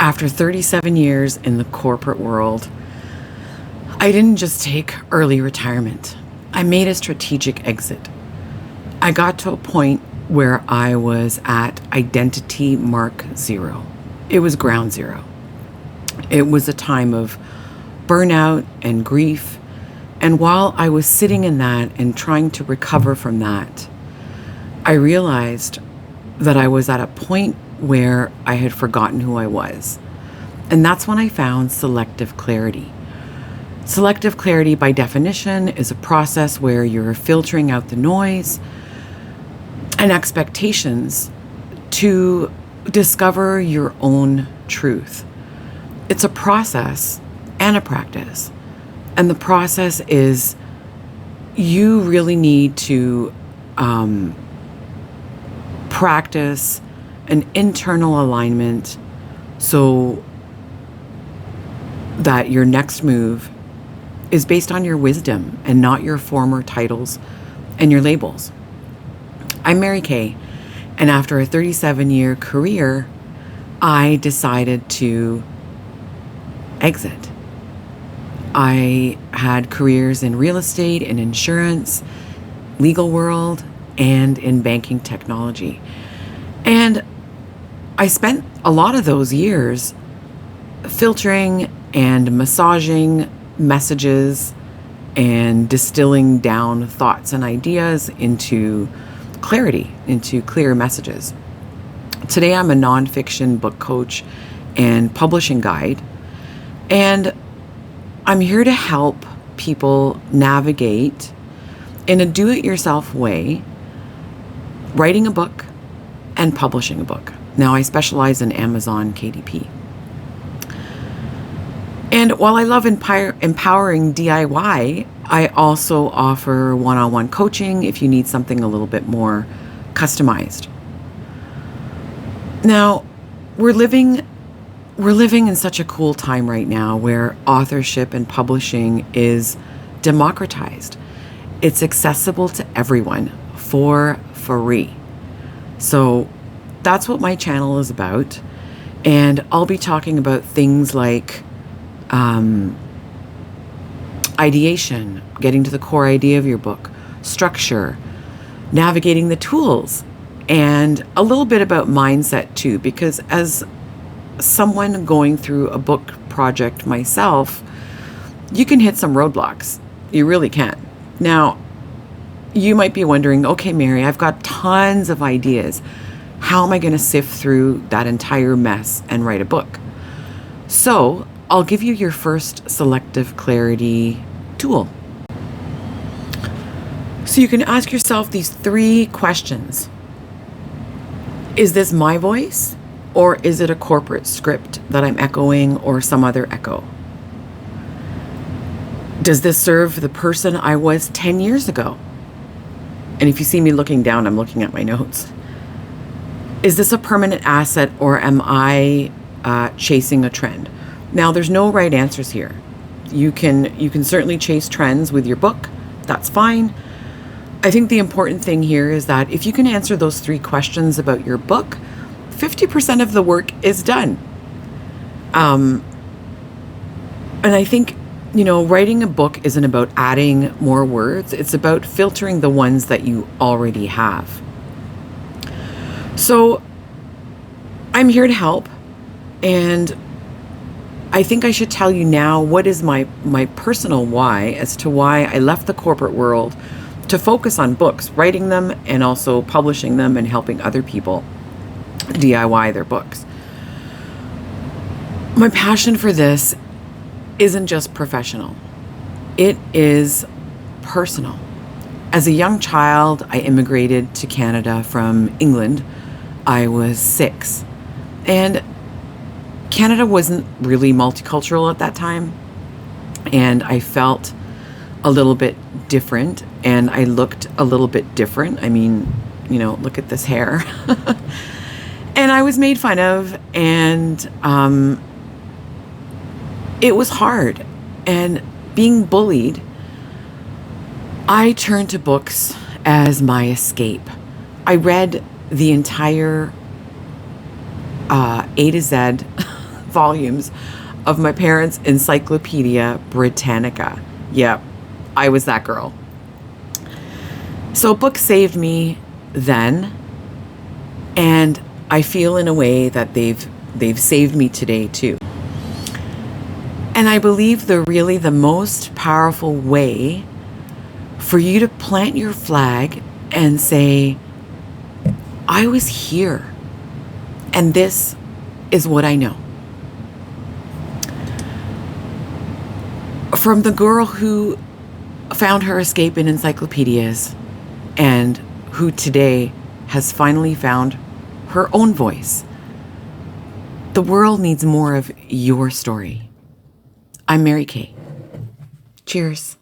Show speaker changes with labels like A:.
A: After 37 years in the corporate world, I didn't just take early retirement. I made a strategic exit. I got to a point where I was at identity mark zero. It was ground zero. It was a time of burnout and grief. And while I was sitting in that and trying to recover from that, I realized that I was at a point where I had forgotten who I was. And that's when I found selective clarity. Selective clarity, by definition, is a process where you're filtering out the noise and expectations to discover your own truth. It's a process and a practice. And the process is you really need to practice an internal alignment so that your next move is based on your wisdom and not your former titles and your labels. I'm Mary Kay, and after a 37-year career, I decided to exit. I had careers in real estate, in insurance, legal world, and in banking technology. And I spent a lot of those years filtering and massaging messages and distilling down thoughts and ideas into clarity, into clear messages. Today, I'm a nonfiction book coach and publishing guide, and I'm here to help people navigate in a do-it-yourself way, writing a book and publishing a book. Now, I specialize in Amazon KDP. And while I love empowering DIY, I also offer one-on-one coaching if you need something a little bit more customized. Now, we're living in such a cool time right now where authorship and publishing is democratized. It's accessible to everyone for free. So that's what my channel is about. And I'll be talking about things like ideation, getting to the core idea of your book, structure, navigating the tools, and a little bit about mindset too, because as someone going through a book project myself, you can hit some roadblocks. You really can. Now, you might be wondering, okay, Mary, I've got tons of ideas. How am I going to sift through that entire mess and write a book? So I'll give you your first selective clarity tool. So you can ask yourself these 3 questions. Is this my voice, or is it a corporate script that I'm echoing, or some other echo? Does this serve the person I was 10 years ago? And if you see me looking down, I'm looking at my notes. Is this a permanent asset, or am I chasing a trend? Now, there's no right answers here. You can certainly chase trends with your book. That's fine. I think the important thing here is that if you can answer those 3 questions about your book, 50% of the work is done. And I think, writing a book isn't about adding more words. It's about filtering the ones that you already have. So I'm here to help. And I think I should tell you now what is my personal why as to why I left the corporate world to focus on books, writing them and also publishing them and helping other people DIY their books. My passion for this isn't just professional. It is personal. As a young child, I immigrated to Canada from England. I was 6. And Canada wasn't really multicultural at that time. And I felt a little bit different, and I looked a little bit different. I mean, look at this hair. And I was made fun of, and it was hard. And being bullied, I turned to books as my escape. I read the entire A to Z, volumes of my parents' Encyclopedia Britannica. Yep, I was that girl. So books saved me then, and I feel in a way that they've saved me today too. And I believe the most powerful way for you to plant your flag and say, I was here, and this is what I know. From the girl who found her escape in encyclopedias and who today has finally found her own voice. The world needs more of your story. I'm Mary Kay. Cheers.